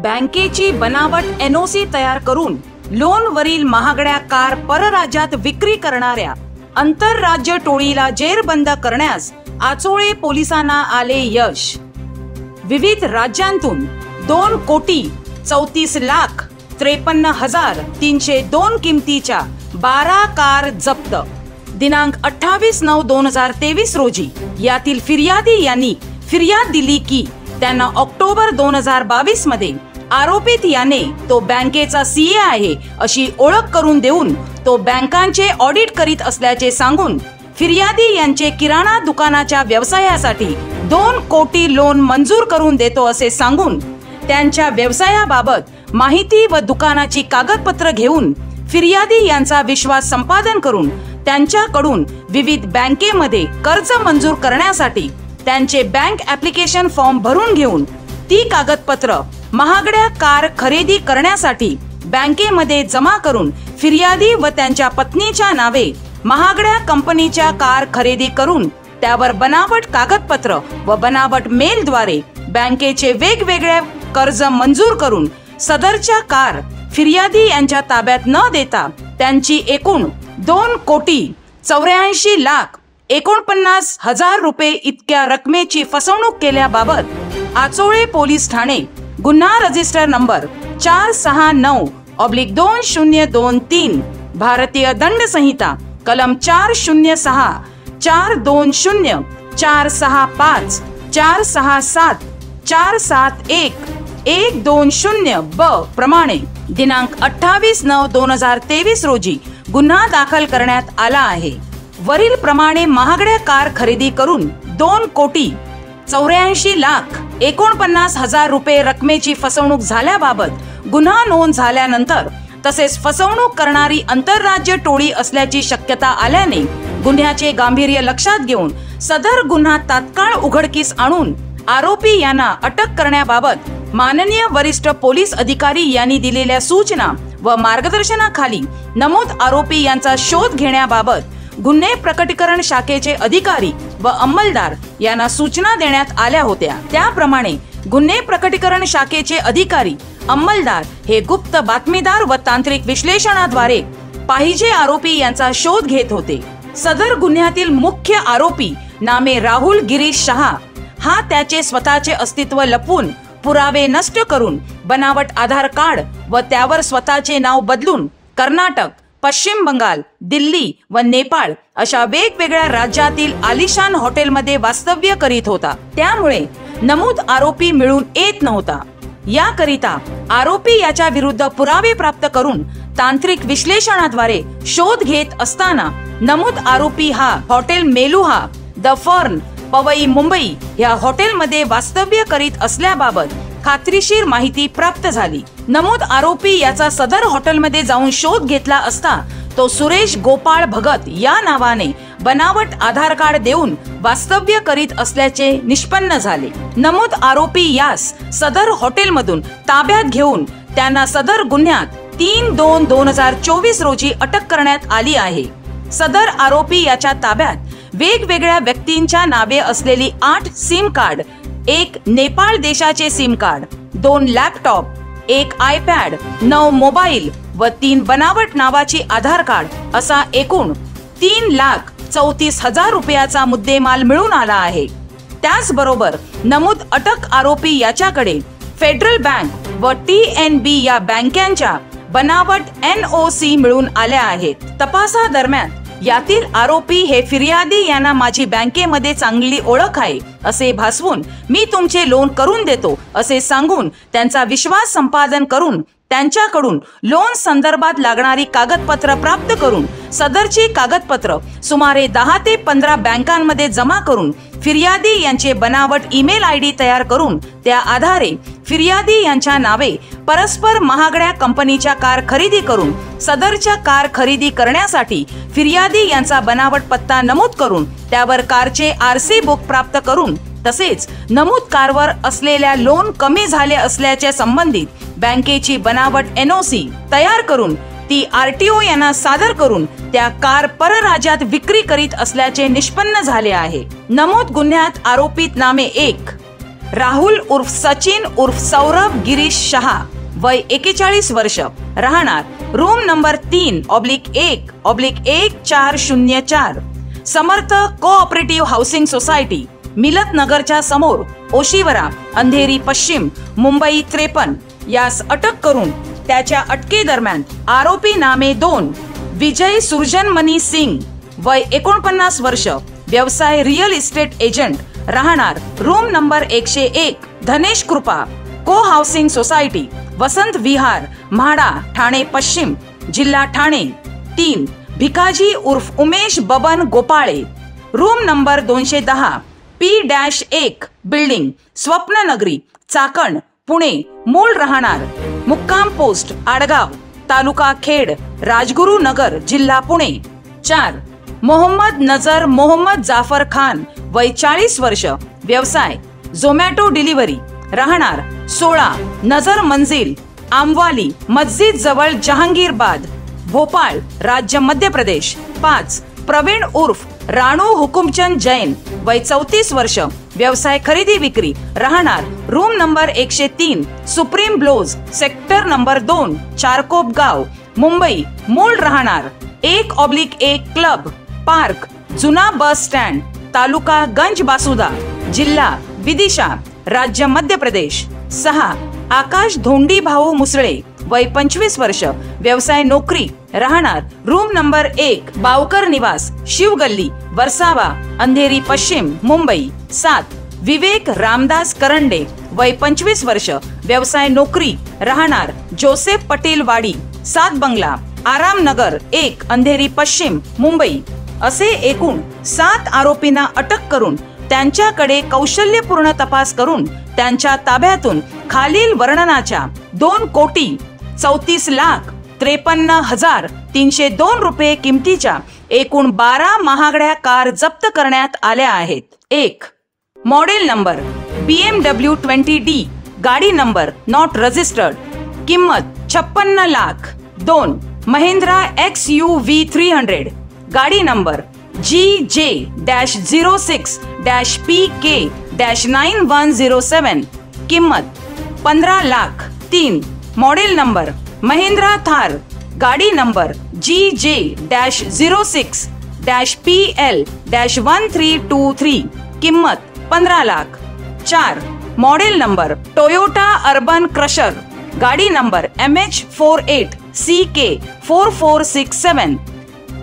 बँकेची बनावट NOC तयार करून लोनवरील महागड्या कार परराज्यात विक्री करणाऱ्या आंतरराज्य टोळीला जेरबंद करण्यास आचोळे पोलिसांना आले यश। विविध राज्यांतून 2,34,53,302 किमतीच्या 12 कार जप्त। दिनांक 28/9/2023 रोजी यातील फिर्यादी यांनी फिर्याद दिली की त्यांना ऑक्टोबर 2022 मध्ये आरोपित याने तो बँकेचा CA आहे अशी ओळख करून देऊन तो बँकांचे ऑडिट करीत असल्याचे सांगून फिर्यादी यांचे किराणा दुकानाच्या व्यवसायासाठी 2 कोटी लोन मंजूर करून देतो असे सांगून त्यांच्या व्यवसायाबाबत माहिती व दुकानाची कागदपत्र घेऊन फिर्यादी यांचा विश्वास संपादन करून त्यांच्याकडून विविध बँकेमध्ये कर्ज मंजूर करण्यासाठी त्यांचे बँक ऍप्लिकेशन फॉर्म भरून घेऊन ती कागदपत्र महागड्या कार खरेदी करण्यासाठी बँकेमध्ये जमा करून फिर्यादी व त्यांच्या पत्नीच्या नावे महागड्या कंपनीच्या कार खरेदी करून त्यावर बनावट कागदपत्र व बनावट मेलद्वारे बँकेचे वेगवेगळे कर्ज मंजूर करून सदरच्या कार फिर्यादी यांच्या ताब्यात न देता त्यांची एकूण 2,84,49,49,000 रुपये इतक्या रकमेची फसवणूक केल्याबाबत आचोळे पोलीस ठाणे गुन्हा रजिस्टर नंबर 469/2023 भारतीय दंड संहिता कलम 406, 420, 465, 467, 471, 120 ब प्रमाणे दिनांक 28/9/2023 रोजी गुन्हा दाखल करण्यात आला आहे। वरील प्रमाणे महागड्या कार खरेदी करून 2,84,49,49,000 रुपये रकमेची फसवणूक झाल्याबाबत गुन्हा नोंद झाल्यानंतर तसेच फसवणूक करणारी आंतरराज्य टोळी असल्याची शक्यता आल्याने गुन्ह्याचे गांभीर्य लक्षात घेऊन सदर गुन्हा तात्काळ उघडकीस आणून आरोपी यांना अटक करण्याबाबत माननीय वरिष्ठ पोलीस अधिकारी यांनी दिलेल्या सूचना व मार्गदर्शनाखाली नमूद आरोपी यांचा शोध घेण्याबाबत गुन्हे प्रकटीकरण शाखेचे अधिकारी व अंमलदार यांना सूचना देण्यात आल्या होत्या। त्याप्रमाणे गुन्हे प्रकटीकरण शाखेचे अधिकारी अंमलदार हे गुप्त बातमीदार व तांत्रिक विश्लेषणाद्वारे पाहिजे आरोपी यांचा शोध घेत होते। सदर गुन्ह्यातील मुख्य आरोपी नामे राहुल गिरीश शहा हा त्याचे स्वतःचे अस्तित्व लपवून पुरावे नष्ट करून बनावट आधार कार्ड व त्यावर स्वतःचे नाव बदलून कर्नाटक, पश्चिम बंगाल, दिल्ली व नेपाळ अशा वेगवेगळ्या राज्यातील आलिशान हॉटेलमध्ये वास्तव्य करीत होता। त्यामुळे नमूद आरोपी मिळून येत नव्हता। याकरिता आरोपी याच्या विरुद्ध पुरावे प्राप्त करून तांत्रिक विश्लेषणाद्वारे शोध घेत असताना नमूद आरोपी हा hotel Meluha the Fern Powai Mumbai या हॉटेलमध्ये वास्तव्य करीत असल्याबाबत खात्रीशीर माहिती प्राप्त झाली। नमूद आरोपी याचा सदर हॉटेलमध्ये जाऊन शोध घेतला असता तो सुरेश गोपाळ भगत या नावाने बनावट आधार कार्ड देऊन वास्तव्य करीत असल्याचे निष्पन्न झाले। नमूद आरोपी यास सदर हॉटेलमधून ताब्यात घेऊन त्यांना सदर गुन्ह्यात 3/2/2024 रोजी अटक करण्यात आली आहे। सदर आरोपी याच्या ताब्यात वेगवेगळ्या व्यक्तींच्या नावे असलेली 8 सिम कार्ड, 1 नेपाळ देशाचे SIM card, 2 laptop, 1 iPad, 9 mobile व 3 बनावट नावाची आधार कार्ड असा एकूण 3,34,000 रुपयाचा मुद्देमाल मिळून आला आहे। त्याचबरोबर नमूद अटक आरोपी याच्याकडे फेडरल बँक व TNB या बँकांच्या बनावट NOC मिळून आल्या आहेत। तपासादरम्यान यातील आरोपी हे फिर्यादी यांना माझी बँकेमध्ये चांगली ओळख आहे असे भासवून मी तुमचे लोन करून देतो असे सांगून त्यांचा विश्वास संपादन करून त्यांच्याकडून लोन संदर्भात लागणारी कागदपत्र प्राप्त करून सदरची कागदपत्र सुमारे 10 ते 15 बँकांमध्ये जमा करून फिर्यादी यांचे बनावट ईमेल ID तयार करून त्या आधारे फिर्यादी यांच्या नावे परस्पर महागड्या कंपनीच्या कार खरेदी करून सदरच्या कार खरेदी करण्यासाठी फिर्यादी यांचा बनावट पत्ता नमूद करून त्यावर कारचे RC बुक प्राप्त करून तसेच नमूद कारवर असलेल्या लोन कमी झाले असल्याच्या संबंधित बँकेची बनावट NOC तयार करून ती RTO यांना सादर करून त्या कार परराज्यात विक्री करीत असल्याचे निष्पन्न झाले आहे। नमूद गुन्ह्यात आरोपित नामे 1 राहुल उर्फ सचिन उर्फ सौरभ गिरीश शहा, वय 41 वर्ष, राहणार रूम नंबर 3/1/1404, समर्थ कोऑपरेटिव्ह हाऊसिंग सोसायटी, मिलत नगरच्या समोर, ओशिवरा, अंधेरी पश्चिम, मुंबई 53, यास अटक करून त्याच्या अटकेदरम्यान आरोपी नामे 2 विजय सुरजनमनी सिंग, वय 49 वर्ष, व्यवसाय रिअल इस्टेट एजंट, राहणार room number 101, Dhanesh Krupa co housing society, Vasant Vihar, MHADA, Thane पश्चिम, जिल्हा ठाणे 3 भिकाजी उर्फ Umesh Baban Gopale, room number 210 P-1 building, Swapnanagari, Chakan, Pune, मूळ राहणार मुक्काम पोस्ट आडगाव, तालुका खेड, राजगुरू नगर, जिल्हा पुणे 4 मोहम्मद नजर मोहम्मद जाफर खान, वय 40 वर्ष, व्यवसाय झोमॅटो डिलिव्हरी, राहणार 16 नजर मंजिल, आमवाली मस्जिद जवळ, जहांगीरबाद, भोपाळ, राज्य मध्य प्रदेश 5 प्रवीण उर्फ राणू हुकुमचंद जैन, वय 34 वर्ष, व्यवसाय खरेदी विक्री, राहणार रूम नंबर 103, सुप्रीम ब्लोज, सेक्टर नंबर 2, चारकोप गाव, मुंबई, मूळ राहणार 1/1 क्लब पार्क, जुना बस स्टँड, तालुका गंज बासुदा, जिल्हा विदिशा, राज्य मध्य प्रदेश 6 आकाश धोंडी भाऊ मुसळे, वय 25 वर्ष, व्यवसाय नोकरी, राहणार रूम नंबर 1 बावकर निवास, शिवगल्ली, वरसावा, अंधेरी पश्चिम, मुंबई 7 विवेक रामदास करंडे, वय 25 वर्ष, व्यवसाय नोकरी, राहणार जोसेफ पटेल वाडी, 7 बंगला, आराम नगर 1, अंधेरी पश्चिम, मुंबई, असे एकूण 7 आरोपींना अटक करून त्यांच्याकडे कौशल्यपूर्ण तपास करून त्यांच्या ताब्यातून खालील वर्णनाच्या 2,34,53,302 रुपये किमतीच्या एकूण 12 महागड्या कार जप्त करण्यात आल्या आहेत. 1 मॉडेल नंबर BMW 20D, गाडी नंबर नॉट रजिस्टर्ड, किंमत 56 लाख. 2 महिंद्रा XUV 300, गाडी नंबर GJ-06-PK-9107, किंमत 15 लाख. 3 मॉडेल नंबर महिंद्रा थार, गाडी नंबर GJ-06-PL-1323, किंमत 15 lakh. 4 model number Toyota urban crusher, गाडी नंबर MH48CK4467,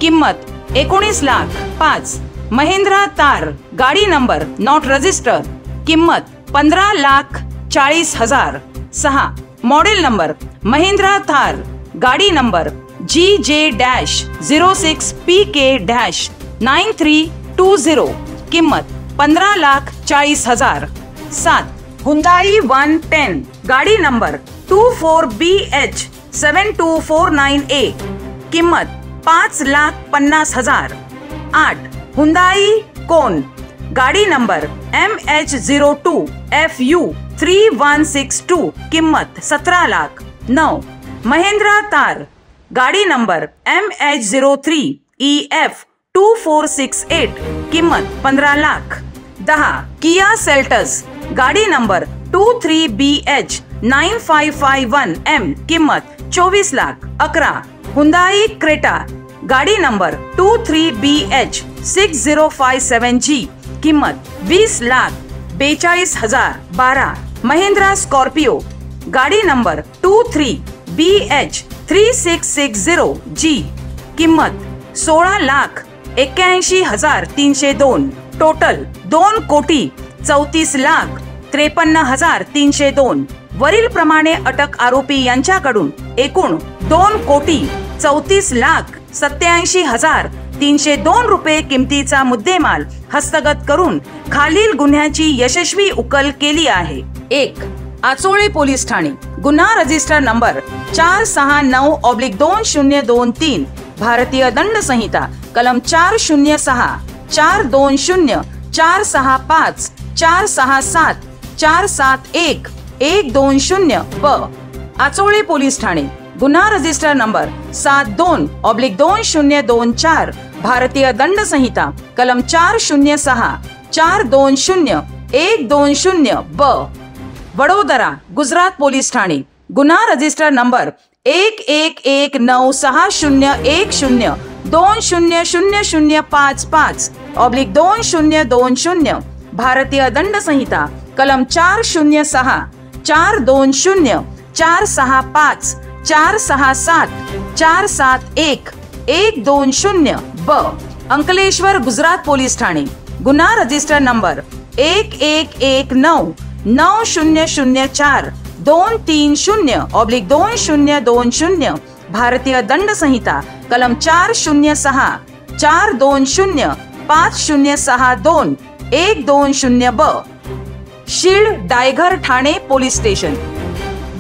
किंमत 19 लाख. 5 महिंद्रा तार, गाडी नंबर नॉट रजिस्टर्ड, किंमत 15,40,000. 6 मॉडेल नंबर महिंद्रा थार, गाडी नंबर GJ-06-PK-9320, किंमत 15,40,000. 7 हुंदाई 110, गाडी नंबर 24BH-7249A, किंमत 5,50,000. 8 हुंदाई कोन, गाडी नंबर MH02FU3162, किंमत 17 लाख. 9 महिंद्रा तार, गाडी नंबर MH03EF2468, किंमत 15 लाख. 10 किया सेल्टस, गाडी नंबर 23BH9551M, किंमत 24 लाख. 11 हुंदाई क्रेटा, गाडी नंबर 23BH6057G, किंमत 20,42,000. 12 महिंद्रा स्कॉर्पियो, गाडी नंबर 23BH3660G, किंमत 16,81,302. टोटल 2,34,53,302. वरील प्रमाणे अटक आरोपी यांच्याकडून एकूण 2,34,87,302 रुपये किमतीचा मुद्देमाल हस्तगत करून खालील गुन्ह्याची यशस्वी उकल केली आहे. 1 आचोळे पोलीस ठाणे, गुन्हा रजिस्टर नंबर 469/2023, भारतीय दंड संहिता कलम 406, 420, 465, 467, 471, 120 व आचोळे पोलीस ठाणे, गुन्हा रजिस्टर नंबर 72/2024, भारतीय दंड संहिता कलम 406, 420, 120 ब वडोदरा गुजरात पोलीस ठाणे गुन्हा रजिस्टर नंबर 119610100055/2020 भारतीय दंड संहिता कलम 406 420 465 467 471 120 ब अंकलेश्वर गुजरात पोलीस ठाणे गुन्हा रजिस्टर नंबर 11199004-230/2020 भारतीय दंड संहिता कलम 406 420 5062 120 ब शिळ डायघर ठाणे पोलीस स्टेशन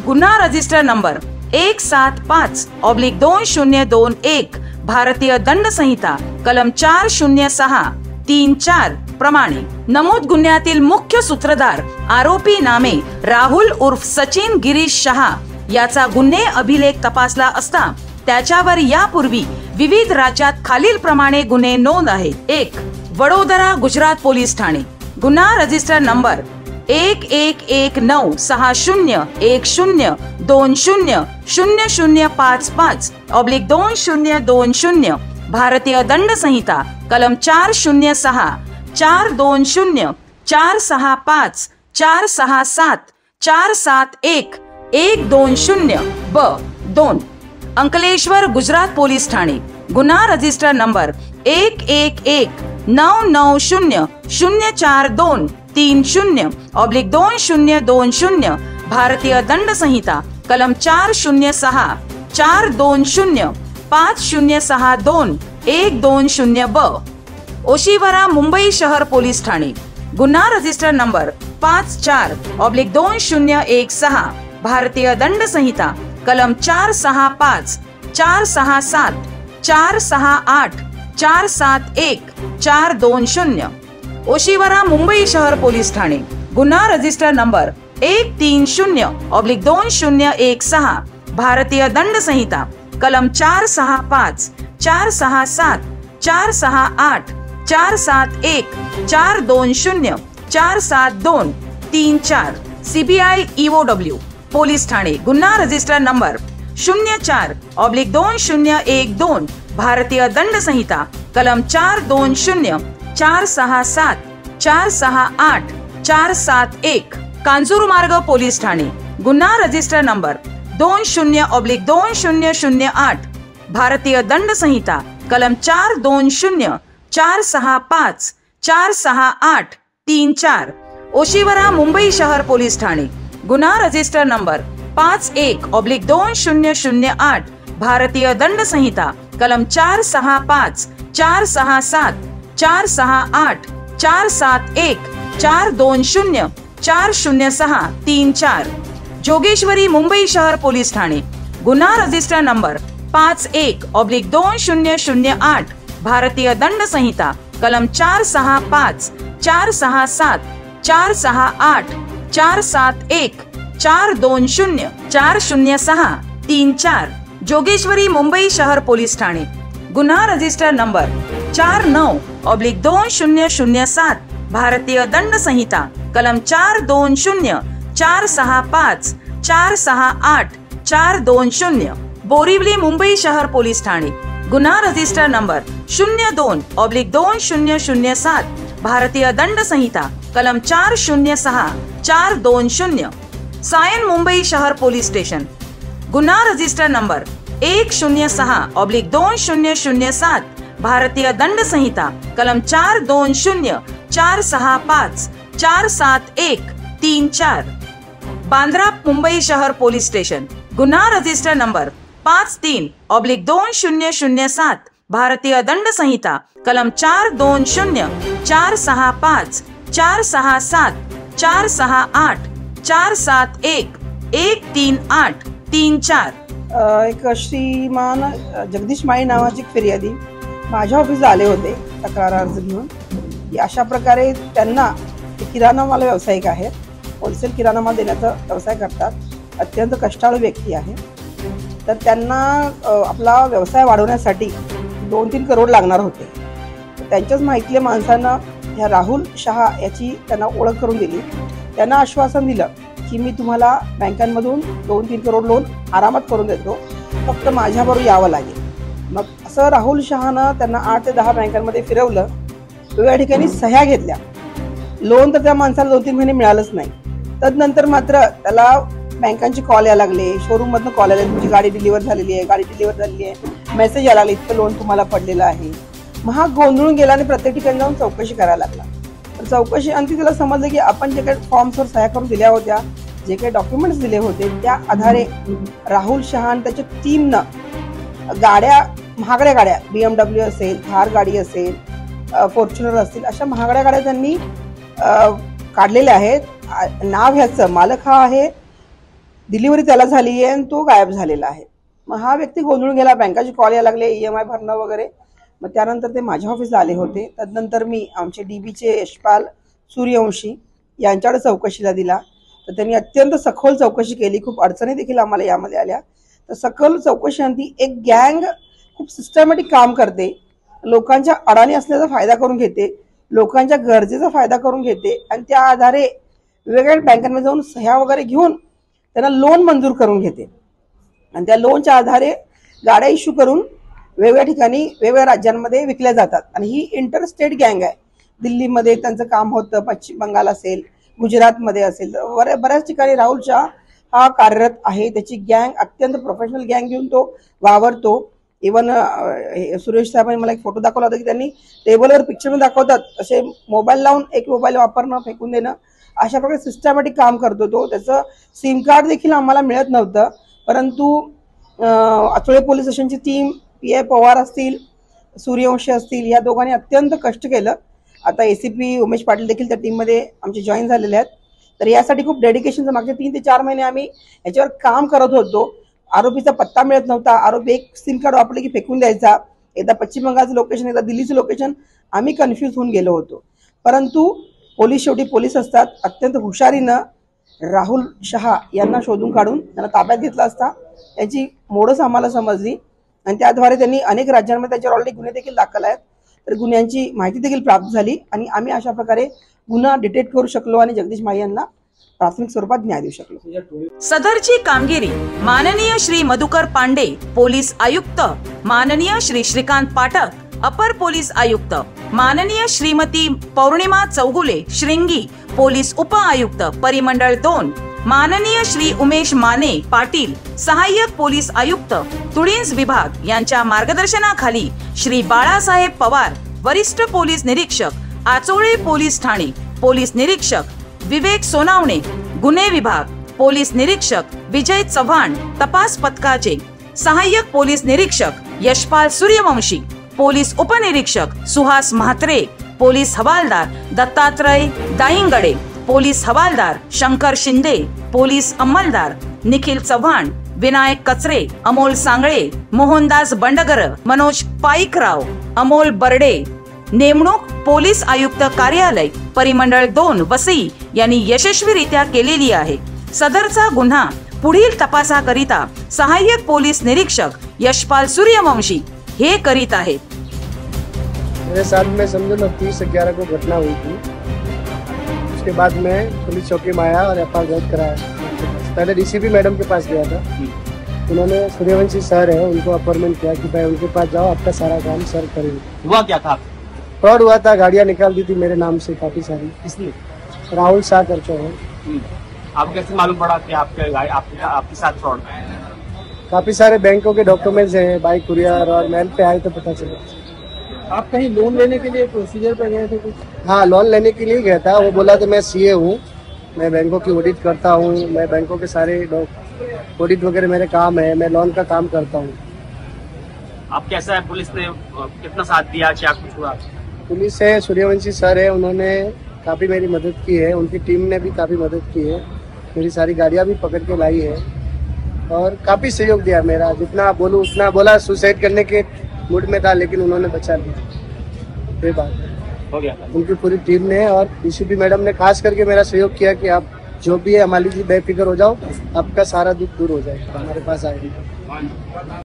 गुन्हा रजिस्टर नंबर 175/2021 भारतीय दंड संहिता कलम 406 3-4 प्रमाणे नमूद गुन्ह्यातील मुख्य सूत्रधार आरोपी नामे राहुल उर्फ सचिन गिरीश शहा याचा गुन्हे अभिलेख तपासला असता त्याच्यावर यापूर्वी विविध राज्यात खालील प्रमाणे गुन्हे नोंद आहेत. 1. वडोदरा गुजरात पोलीस ठाणे गुन्हा रजिस्टर नंबर 111960100055/2020 भारतीय दंड संहिता कलम 406 420 465 467 471 120 ब 2 अंकलेश्वर गुजरात पोलीस ठाणे गुन्हा रजिस्टर नंबर 11199004-230/2020 भारतीय दंड संहिता कलम 406 420 5062 120 ब ओशिवरा मुंबई शहर पोलीस ठाणे गुन्हा रजिस्टर नंबर 54/2016 भारतीय दंड संहिता कलम 465 467 468 471 420 ओशिवरा मुंबई शहर पोलीस ठाणे गुन्हा रजिस्टर नंबर 130/2016 भारतीय दंड संहिता कलम 465 467 468 471 420 472 34 CBI EOW पोलीस ठाणे गुन्हा रजिस्टर नंबर 04/2012 भारतीय दंड संहिता कलम 420 467 468 471 कांजूरमार्ग पोलीस ठाणे गुन्हा रजिस्टर नंबर 20/2008 भारतीय दंड संहिता कलम 420 465 468 34 ओशिवरा मुंबई शहर पोलीस ठाणे गुन्हा रजिस्टर नंबर 51/2008 भारतीय दंड संहिता कलम 465 467 468 471 420 406 34 जोगेश्वरी मुंबई शहर पोलीस ठाणे गुन्हा रजिस्टर नंबर 51/2008 भारतीय दंड संहिता कलम 465 467 468 471 420 406 34 जोगेश्वरी मुंबई शहर पोलीस ठाणे गुन्हा रजिस्टर नंबर 49/2007 भारतीय दंड संहिता कलम 420 465 468 420 बोरिवली मुंबई शहर पोलीस ठाणे गुन्हा रजिस्टर नंबर 02/2007 भारतीय दंड संहिता कलम 406 420 सायन मुंबई शहर पोलीस स्टेशन गुन्हा रजिस्टर नंबर 106/2007 भारतीय दंड संहिता कलम 420 465 471 34 बांद्रा मुंबई शहर पोलीस स्टेशन गुन्हा रजिस्टर नंबर 53/2007 भारतीय दंड संहिता कलम 420 465 467 468 471 138 34 एक श्रीमान जगदीश माळी नावाची फिर्यादी माझ्या ऑफिसला आले होते तक्रार अर्ज घेऊन. अशा प्रकारे त्यांना किराणा माल व्यावसायिक आहेत, होलसेल किराणा माल देण्याचा व्यवसाय करतात, अत्यंत कष्टाळू व्यक्ती आहे. तर त्यांना आपला व्यवसाय वाढवण्यासाठी 2-3 करोड लागणार होते. त्यांच्याच माहितीतल्या माणसांना ह्या राहुल शहा याची त्यांना ओळख करून दिली. त्यांना आश्वासन दिलं की मी तुम्हाला बँकांमधून 2-3 करोड लोन आरामात करून देतो, फक्त माझ्याबरोबर यावं लागेल. मग असं राहुल शहानं त्यांना 8 ते 10 बँकांमध्ये फिरवलं. वेगवेगळ्या ठिकाणी सह्या घेतल्या. लोन तर त्या माणसाला 2-3 महिने मिळालंच नाही. तदनंतर मात्र त्याला बँकांचे कॉल यायला लागले, शोरूममधनं कॉल आले, तुमची गाडी डिलिव्हर झालेली आहे, गाडी डिलिव्हर झालेली आहे, मेसेज यायला लागले, इतकं लोन तुम्हाला पडलेलं आहे. मग हा गोंधळून गेला आणि प्रत्येक ठिकाणी जाऊन चौकशी करायला लागला. चौकशी अंती त्याला समजलं की आपण जे काही फॉर्म्सवर सह्या करून दिल्या होत्या, जे काही डॉक्युमेंट्स दिले होते, त्या आधारे राहुल शहा आणि त्याच्या टीमनं गाड्या, महागड्या गाड्या, BMW असेल, थार गाडी असेल, फॉर्च्युनर असतील, अशा महागड्या गाड्या त्यांनी काढलेल्या आहेत. नाव ह्याचं मालक हा आहे, डिलिव्हरी त्याला झाली आहे आणि तो गायब झालेला आहे. मग हा व्यक्ती गोंधळून गेला. बँकाचे कॉल यायला लागले, EMI भरणं वगैरे. मग त्यानंतर ते माझ्या ऑफिसला आले होते. तदनंतर मी आमचे DBचे यशपाल सूर्यवंशी यांच्याकडे चौकशीला दिला. तर त्यांनी अत्यंत सखोल चौकशी केली. खूप अडचणी देखील आम्हाला यामध्ये आल्या. तर सखोल चौकशीअंती एक गँग खूप सिस्टमॅटिक काम करते, लोकांच्या अडाणी असल्याचा फायदा करून घेते, लोकांच्या गरजेचा फायदा करून घेते आणि त्या आधारे वेगवेगळ्या बँकांमध्ये जाऊन सह्या वगैरे घेऊन त्यांना लोन मंजूर करून घेते आणि त्या लोनच्या आधारे गाड्या इश्यू करून वेगवेगळ्या ठिकाणी वेगवेगळ्या राज्यांमध्ये विकल्या जातात. आणि ही इंटरस्टेट गँग आहे. दिल्लीमध्ये त्यांचं काम होतं, पश्चिम बंगाल असेल, गुजरातमध्ये असेल, बऱ्याच ठिकाणी राहुल शहा हा कार्यरत आहे. त्याची गँग अत्यंत प्रोफेशनल गँग घेऊन तो वावरतो. इवन सुरेश साहेबांनी मला एक फोटो दाखवला होता की त्यांनी टेबलवर पिक्चरमध्ये दाखवतात असे मोबाईल लावून एक मोबाईल वापरणं, फेकून देणं, अशा प्रकारे सिस्टमॅटिक काम करतो तो. त्याचं सिम कार्ड देखील आम्हाला मिळत नव्हतं. परंतु अचोळे पोलीस स्टेशनची टीम, PI पवार असतील, सूर्यवंशी असतील, या दोघांनी अत्यंत कष्ट केलं. आता ACP उमेश पाटील देखील त्या टीममध्ये आमचे जॉईन झालेले आहेत. तर यासाठी खूप डेडिकेशनचं मागचे 3 ते 4 महिने आम्ही याच्यावर काम करत होतो. आरोपीचा पत्ता मिळत नव्हता. आरोपी एक सिम कार्ड वापरले की फेकून द्यायचा. एकदा पश्चिम बंगालचं लोकेशन, एकदा दिल्लीचं लोकेशन, आम्ही कन्फ्यूज होऊन गेलो होतो. परंतु पोलीस शेवटी पोलीस असतात. अत्यंत हुशारीनं राहुल शहा यांना शोधून काढून त्यांना ताब्यात घेतला असता. याची मोडच आम्हाला समजली आणि त्याद्वारे त्यांनी अनेक राज्यांमध्ये त्याच्यावर ऑलरेडी गुन्हे देखील दाखल आहेत. तर गुन्ह्यांची माहिती देखील प्राप्त झाली आणि आम्ही अशा प्रकारे गुन्हा डिटेक्ट करू शकलो आणि जगदीश माळी यांना प्राथमिक स्वरूपात न्याय देऊ शकलो. सदरची कामगिरी माननीय श्री मधुकर पांडे पोलीस आयुक्त, माननीय श्री श्रीकांत पाठक अपर पोलीस आयुक्त, माननीय श्रीमती पौर्णिमा चौगुले श्रृंगी पोलीस उप आयुक्त परिमंडळ 2, माननीय श्री उमेश माने पाटील सहाय्यक पोलीस आयुक्त तुळींज विभाग यांच्या मार्गदर्शनाखाली श्री बाळासाहेब पवार वरिष्ठ पोलीस निरीक्षक आचोळे पोलीस ठाणे, पोलीस निरीक्षक विवेक सोनावणे गुन्हे विभाग, पोलीस निरीक्षक विजय चव्हाण तपास पथकाचे, सहाय्यक पोलीस निरीक्षक यशपाल सूर्यवंशी, पोलीस उपनिरीक्षक सुहास म्हात्रे, पोलीस हवालदार दत्तात्रय दाईंगडे, पोलीस हवालदार शंकर शिंदे, पोलीस अंमलदार निखिल चव्हाण, विनायक कचरे, अमोल सांगळे, मोहनदास बंडगर, मनोज पाईकराव, अमोल बर्डे. नेमणूक पोलीस आयुक्त कार्यालय परिमंडळ 2 वसई यांनी यशस्वीरित्या केलेली आहे. सदरचा गुन्हा पुढील तपासाकरिता सहाय्यक पोलीस निरीक्षक यशपाल सूर्यवंशी हे करीत आहेत. मेरे साथ में समझो ना 30/11 को घटना हुई थी. उसके बाद मैं पुलिस चौकी में आया और FIR दर्ज कराया. पहले DCP मैडम के पास गया था. उन्होंने सूर्यवंशी सर है, उनको अपॉइंटमेंट किया कि भाई उनके पास जाओ, आपका सारा काम सर करेंगे. हुआ क्या था? फ्रॉड हुआ था. गाड़ियाँ निकाल दी थी मेरे नाम से काफी सारी. इसलिए राहुल शाह करके है. आपको कैसे मालूम पड़ा कि आपके साथ फ्रॉड? काफी सारे बैंकों के डॉक्यूमेंट्स हैं, बाइक कुरियर और मेल पे आए तो पता चला. आप कहीं लोन लेने के लिए प्रोसीजर पे गए थे कुछ? हाँ, लोन लेने के लिए गया था. वो बोला था मैं CA हूँ, मैं बैंकों की ऑडिट करता हूँ, मैं बैंकों के सारे ऑडिट वगैरह मेरे काम है, मैं लोन का काम करता हूँ. आप कैसा है? पुलिस ने कितना साथ दिया? क्या कुछ हुआ? पुलिस है, सूर्यवंशी सर है, उन्होंने काफ़ी मेरी मदद की है. उनकी टीम ने भी काफ़ी मदद की है. मेरी सारी गाड़ियाँ भी पकड़ के लाई है और काफ़ी सहयोग दिया मेरा. जितना बोलूँ उतना बोला. सुसाइड करने के मूड में था लेकिन उन्होंने बचा लिया. ये बात हो गया. उनकी पूरी टीम ने और DCP मैडम ने खास करके मेरा सहयोग किया कि आप जो भी है हमारी जी बेफिक्र हो जाओ, आपका सारा दुख दूर हो जाएगा, हमारे पास आएगा.